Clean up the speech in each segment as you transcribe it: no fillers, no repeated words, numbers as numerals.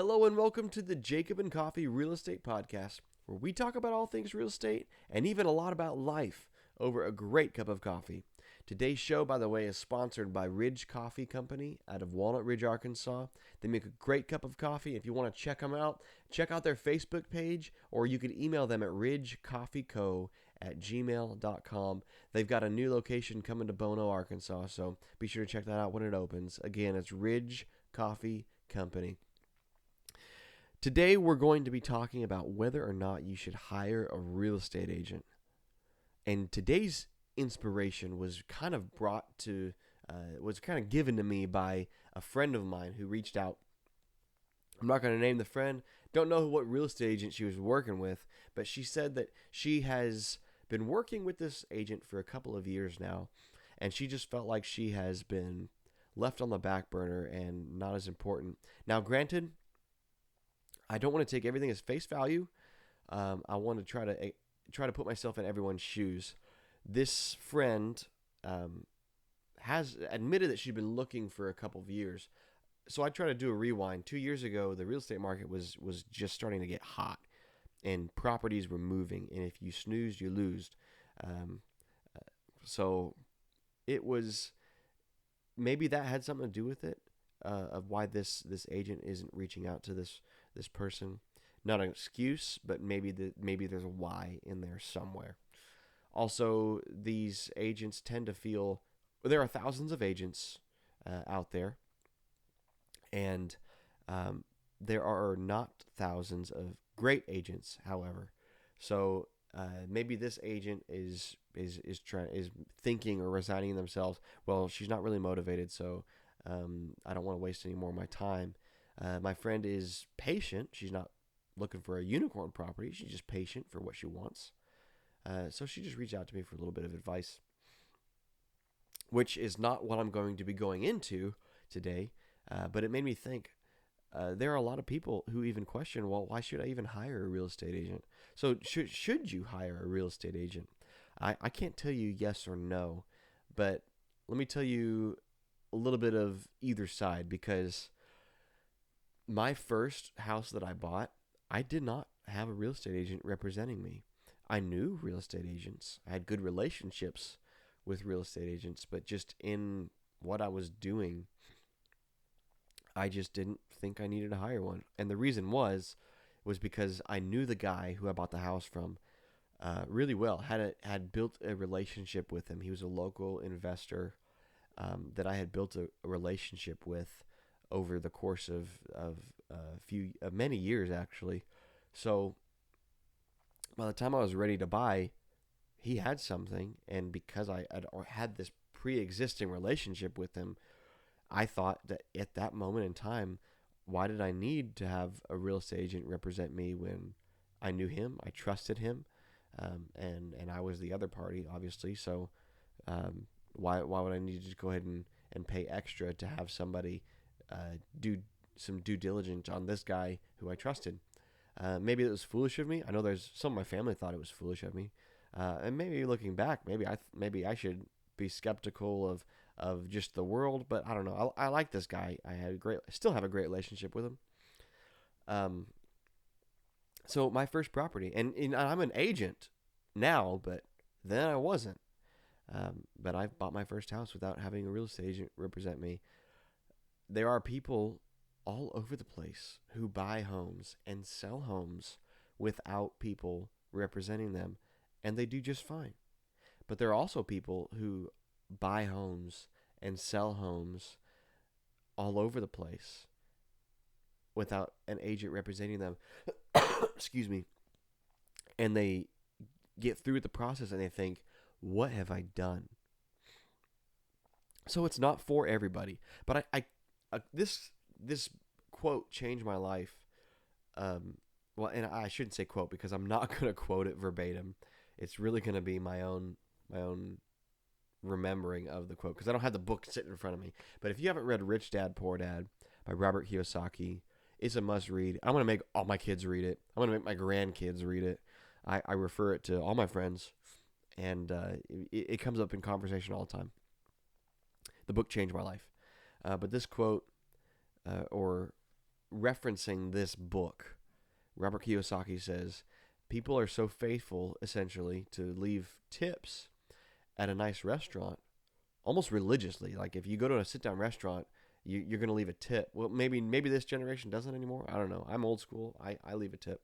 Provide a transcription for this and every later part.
Hello and welcome to the Jacob and Coffee Real Estate Podcast, where we talk about all things real estate and even a lot about life over a great cup of coffee. Today's show, by the way, is sponsored by Ridge Coffee Company out of Walnut Ridge, Arkansas. They make a great cup of coffee. If you want to check them out, check out their Facebook page, or you could email them at ridgecoffeeco@gmail.com. They've got a new location coming to Bono, Arkansas, so be sure to check that out when it opens. Again, it's Ridge Coffee Company. Today, we're going to be talking about whether or not you should hire a real estate agent. And today's inspiration was kind of given to me by a friend of mine who reached out. I'm not going to name the friend. Don't know what real estate agent she was working with, but she said that she has been working with this agent for a couple of years now, and she just felt like she has been left on the back burner and not as important. Now, granted, I don't want to take everything as face value. I want to try to put myself in everyone's shoes. This friend has admitted that she'd been looking for a couple of years. So I try to do a rewind. 2 years ago, the real estate market was just starting to get hot, and properties were moving. And if you snooze, you lose. So it was maybe that had something to do with it, of why this agent isn't reaching out to this person. Not an excuse, but maybe there's a why in there somewhere. Also, these agents tend to feel there are thousands of agents out there, and there are not thousands of great agents. However, so maybe this agent is thinking or resigning themselves. Well, she's not really motivated, so I don't want to waste any more of my time. My friend is patient. She's not looking for a unicorn property. She's just patient for what she wants. So she just reached out to me for a little bit of advice, which is not what I'm going to be going into today. But it made me think, there are a lot of people who even question, well, why should I even hire a real estate agent? So should you hire a real estate agent? I can't tell you yes or no, but let me tell you a little bit of either side, because my first house that I bought, I did not have a real estate agent representing me. I knew real estate agents. I had good relationships with real estate agents, but just in what I was doing, I just didn't think I needed to hire one. And the reason was because I knew the guy who I bought the house from really well. Had built a relationship with him. He was a local investor that I had built a relationship with over the course of many years, actually. So by the time I was ready to buy, he had something, and because I had this pre-existing relationship with him, I thought that at that moment in time, why did I need to have a real estate agent represent me when I knew him, I trusted him, and I was the other party, obviously. So why would I need to just go ahead and pay extra to have somebody do some due diligence on this guy who I trusted? Maybe it was foolish of me. I know there's some of my family thought it was foolish of me, and maybe looking back, maybe I should be skeptical of just the world. But I don't know. I like this guy. I still have a great relationship with him. So my first property, and I'm an agent now, but then I wasn't. But I bought my first house without having a real estate agent represent me. There are people all over the place who buy homes and sell homes without people representing them, and they do just fine. But there are also people who buy homes and sell homes all over the place without an agent representing them. Excuse me. And they get through the process and they think, what have I done? So it's not for everybody. But this quote changed my life. Well, and I shouldn't say quote because I'm not going to quote it verbatim. It's really going to be my own remembering of the quote, because I don't have the book sitting in front of me. But if you haven't read Rich Dad Poor Dad by Robert Kiyosaki, it's a must read. I'm going to make all my kids read it. I'm going to make my grandkids read it. I refer it to all my friends, and it comes up in conversation all the time. The book changed my life. But this quote, or referencing this book, Robert Kiyosaki says people are so faithful, essentially, to leave tips at a nice restaurant almost religiously. Like if you go to a sit down restaurant, you're going to leave a tip. Well, maybe this generation doesn't anymore. I don't know. I'm old school. I leave a tip.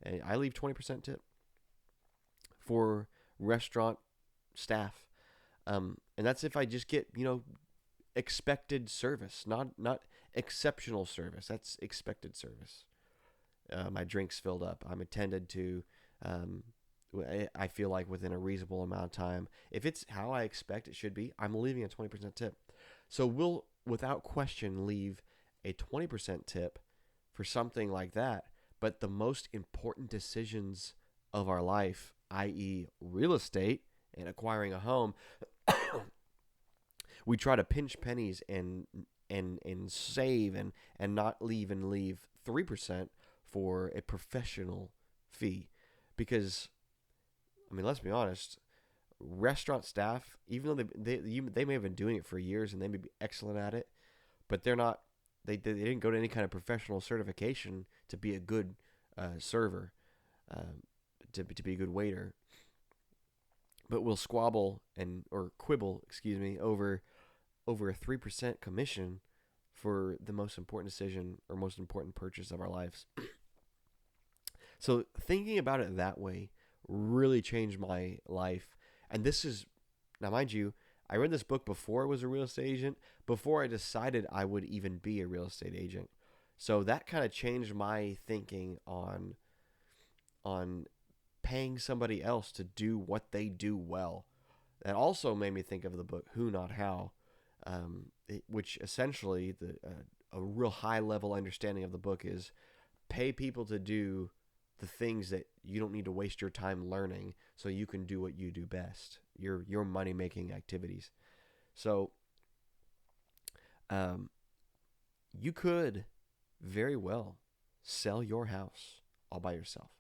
And I leave 20% tip for restaurant staff. And that's if I just get, expected service, not exceptional service. That's expected service. My drink's filled up. I'm attended to. Um, I feel like within a reasonable amount of time. If it's how I expect it should be, I'm leaving a 20% tip. So we'll, without question, leave a 20% tip for something like that. But the most important decisions of our life, i.e., real estate and acquiring a home, we try to pinch pennies and save and not leave 3% for a professional fee. Because I mean, let's be honest, restaurant staff, even though they may have been doing it for years and they may be excellent at it, but they're not. They didn't go to any kind of professional certification to be a good server, to be a good waiter. But we'll squabble or quibble, excuse me, over a 3% commission for the most important decision or most important purchase of our lives. So thinking about it that way really changed my life. And this is, now mind you, I read this book before I was a real estate agent, before I decided I would even be a real estate agent. So that kind of changed my thinking on paying somebody else to do what they do well. That also made me think of the book Who Not How, which essentially a real high level understanding of the book is pay people to do the things that you don't need to waste your time learning, so you can do what you do best, your money making activities. So you could very well sell your house all by yourself.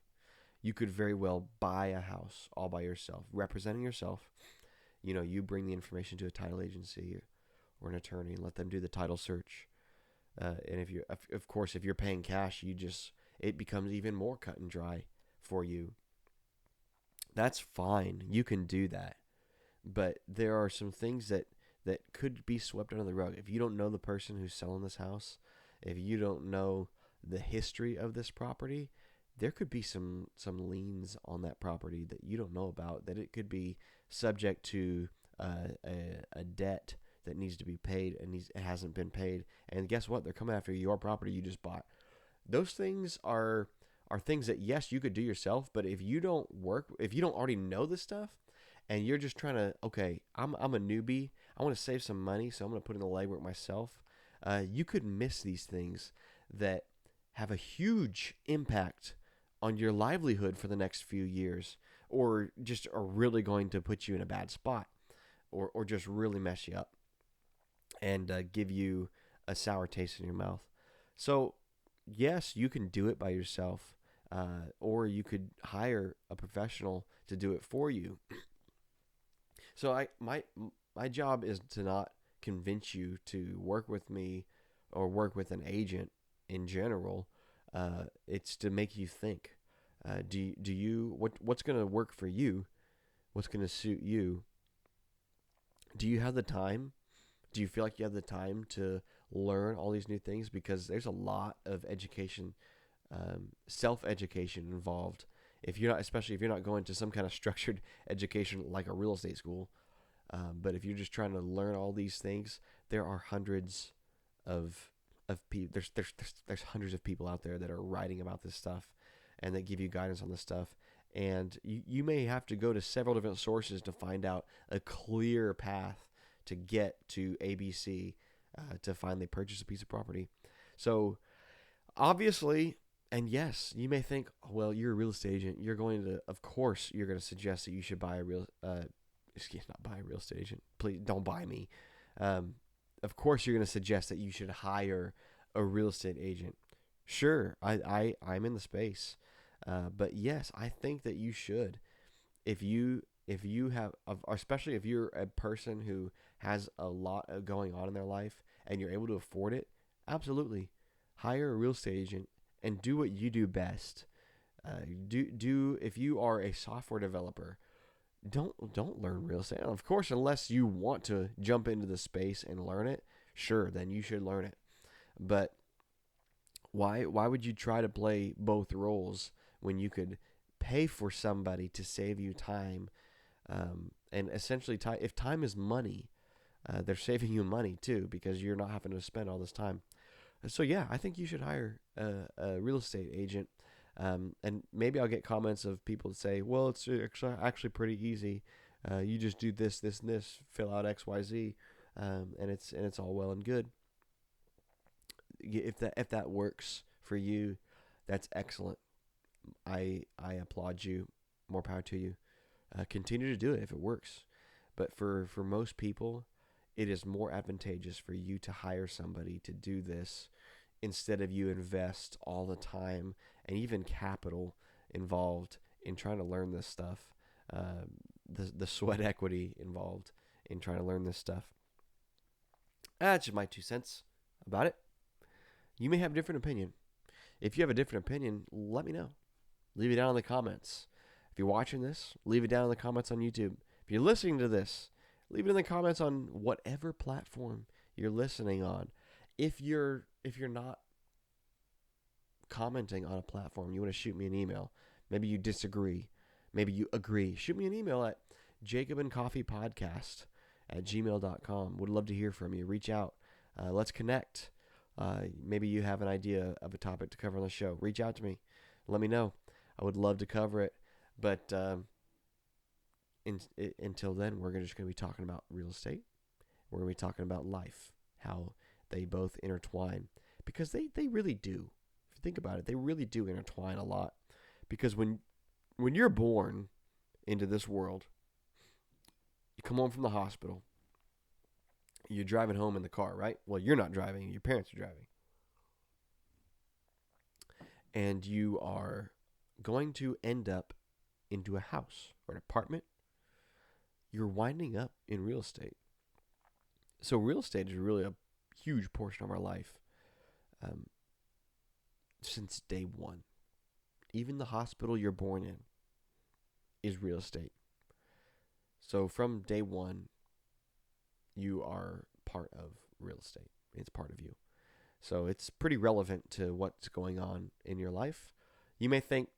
You could very well buy a house all by yourself, representing yourself. You bring the information to a title agency or an attorney and let them do the title search. And if you, of course, if you're paying cash, it becomes even more cut and dry for you. That's fine. You can do that. But there are some things that could be swept under the rug. If you don't know the person who's selling this house, if you don't know the history of this property, there could be some liens on that property that you don't know about, that it could be subject to a debt that needs to be paid and it hasn't been paid. And guess what? They're coming after your property you just bought. Those things are things that, yes, you could do yourself, but if you don't already know this stuff, and you're just trying to, okay, I'm a newbie, I want to save some money, so I'm going to put in the legwork myself, you could miss these things that have a huge impact on your livelihood for the next few years, or just are really going to put you in a bad spot, or just really mess you up and give you a sour taste in your mouth. So yes, you can do it by yourself, or you could hire a professional to do it for you. So my job is to not convince you to work with me or work with an agent in general. It's to make you think. What's going to work for you? What's going to suit you? Do you have the time? Do you feel like you have the time to learn all these new things? Because there's a lot of education, self-education involved. Especially if you're not going to some kind of structured education like a real estate school, but if you're just trying to learn all these things, there are hundreds of people. There's hundreds of people out there that are writing about this stuff, and that give you guidance on this stuff. And you may have to go to several different sources to find out a clear path to get to ABC, to finally purchase a piece of property. So obviously, and yes, you may think, well, you're a real estate agent. Of course, you're going to suggest that you should buy not buy a real estate agent. Please don't buy me. Of course, you're going to suggest that you should hire a real estate agent. Sure, I'm in the space. But yes, I think that you should. If you have, especially if you're a person who has a lot going on in their life and you're able to afford it, absolutely hire a real estate agent and do what you do best. Do if you are a software developer, don't learn real estate. Of course, unless you want to jump into the space and learn it, sure, then you should learn it. But why would you try to play both roles when you could pay for somebody to save you time? And essentially, if time is money, they're saving you money too because you're not having to spend all this time. So yeah, I think you should hire a real estate agent. And maybe I'll get comments of people that say, "Well, it's actually pretty easy. You just do this, this, and this, fill out X, Y, Z, and it's all well and good." If that works for you, that's excellent. I applaud you. More power to you. Continue to do it if it works. But for most people, it is more advantageous for you to hire somebody to do this instead of you invest all the time and even capital involved in trying to learn this stuff. The sweat equity involved in trying to learn this stuff. That's just my 2 cents about it. You may have a different opinion. If you have a different opinion, let me know. Leave it down in the comments. If you're watching this, leave it down in the comments on YouTube. If you're listening to this, leave it in the comments on whatever platform you're listening on. If you're not commenting on a platform, you want to shoot me an email. Maybe you disagree. Maybe you agree. Shoot me an email at jacobandcoffeepodcast@gmail.com. Would love to hear from you. Reach out. Let's connect. Maybe you have an idea of a topic to cover on the show. Reach out to me. Let me know. I would love to cover it. But until then, we're just going to be talking about real estate. We're going to be talking about life, how they both intertwine. Because they really do. If you think about it, they really do intertwine a lot. Because when you're born into this world, you come home from the hospital, you're driving home in the car, right? Well, you're not driving. Your parents are driving. And you are going to end up into a house or an apartment. You're winding up in real estate. So real estate is really a huge portion of our life since day one. Even the hospital you're born in is real estate. So from day one, you are part of real estate. It's part of you. So it's pretty relevant to what's going on in your life. You may think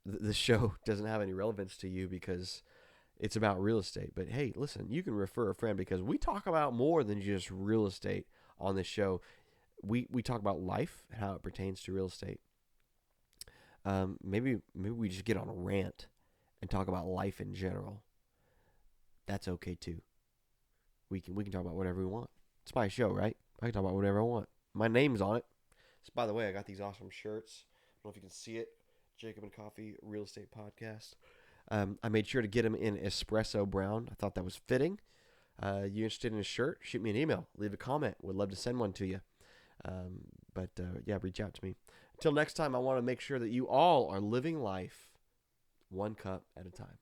the show doesn't have any relevance to you because it's about real estate. But hey, listen, you can refer a friend because we talk about more than just real estate on this show. We talk about life and how it pertains to real estate. Maybe we just get on a rant and talk about life in general. That's okay too. We can talk about whatever we want. It's my show, right? I can talk about whatever I want. My name's on it. So by the way, I got these awesome shirts. I don't know if you can see it. Jacob and Coffee Real Estate Podcast. I made sure to get them in espresso brown. I thought that was fitting. You interested in a shirt? Shoot me an email. Leave a comment. Would love to send one to you. Yeah, reach out to me. Until next time, I want to make sure that you all are living life one cup at a time.